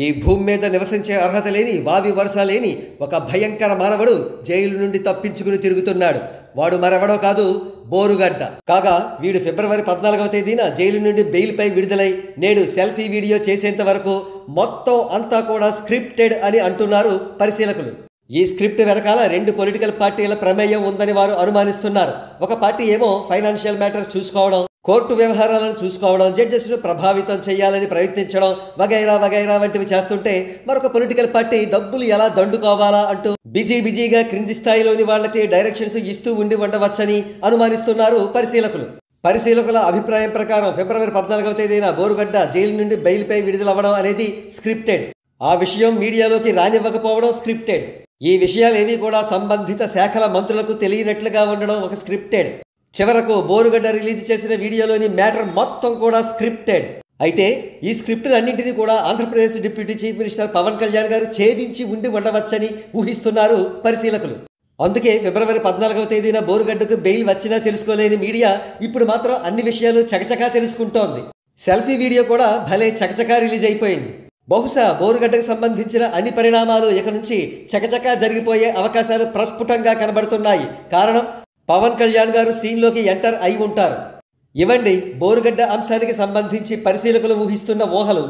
ఈ భూమి మీద నివసించే అర్హత లేని వావి వరుస లేని ఒక భయంకర మానవుడు జైలు నుండి తప్పించుకుని తిరుగుతున్నాడు. వాడు మరెవడో కాదు, బోరుగడ్డ. కాగా వీడు ఫిబ్రవరి 14వ తేదీన జైలు నుండి బెయిల్పై విడుదలై నేడు సెల్ఫీ వీడియో చేసేంత వరకు మొత్తం అంతా కూడా స్క్రిప్టెడ్ అని అంటున్నారు పరిశీలకులు. ఈ స్క్రిప్ట్ వెనకాల 2 పొలిటికల్ పార్టీల ప్రమేయం ఉందని వారు అనుమానిస్తున్నారు. ఒక పార్టీ ఏమో ఫైనాన్షియల్ మ్యాటర్స్ చూసుకోవడం, కోర్టు వ్యవహారాలను చూసుకోవడం, జడ్జెస్ను ప్రభావితం చేయాలని ప్రయత్నించడం వగైరా వగైరా వంటివి చేస్తుంటే, మరొక పొలిటికల్ పార్టీ డబ్బులు ఎలా దండుకోవాలా అంటూ బిజీగా క్రింది స్థాయిలోని వాళ్ళకి డైరెక్షన్స్ ఇస్తూ ఉండి ఉండవచ్చని అనుమానిస్తున్నారు పరిశీలకులు. పరిశీలకుల అభిప్రాయం ప్రకారం ఫిబ్రవరి 14వ తేదీన బోరుగడ్డ జైలు నుండి బెయిల్పై విడుదలవ్వడం అనేది స్క్రిప్టెడ్. ఆ విషయం మీడియాలోకి రానివ్వకపోవడం స్క్రిప్టెడ్. ఈ విషయాలేవి కూడా సంబంధిత శాఖల మంత్రులకు తెలియనట్లుగా ఉండడం ఒక స్క్రిప్టెడ్. చివరకు బోరుగడ్డ రిలీజ్ చేసిన వీడియోలోని మ్యాటర్ మొత్తం కూడా స్క్రిప్టెడ్. అయితే ఈ స్క్రిప్టులన్నింటినీ కూడా Andhra Pradesh deputy chief minister Pawan Kalyan గారు ఛేదించి ఉండి ఉండవచ్చని ఊహిస్తున్నారు పరిశీలకులు. అందుకే ఫిబ్రవరి 14వ తేదీన బోరుగడ్డకు బెయిల్ వచ్చినా తెలుసుకోలేని మీడియా ఇప్పుడు మాత్రం అన్ని విషయాలు చకచకా తెలుసుకుంటోంది. సెల్ఫీ వీడియో కూడా భలే చకచకా రిలీజ్ అయిపోయింది. బహుశా బోరుగడ్డకు సంబంధించిన అన్ని పరిణామాలు ఇక నుంచి చకచకా జరిగిపోయే అవకాశాలు ప్రస్ఫుటంగా కనబడుతున్నాయి. కారణం, పవన్ కళ్యాణ్ గారు సీన్లోకి ఎంటర్ అయి ఉంటారు. ఇవ్వండి బోరుగడ్డ అంశానికి సంబంధించి పరిశీలకులు ఊహిస్తున్న ఊహలు.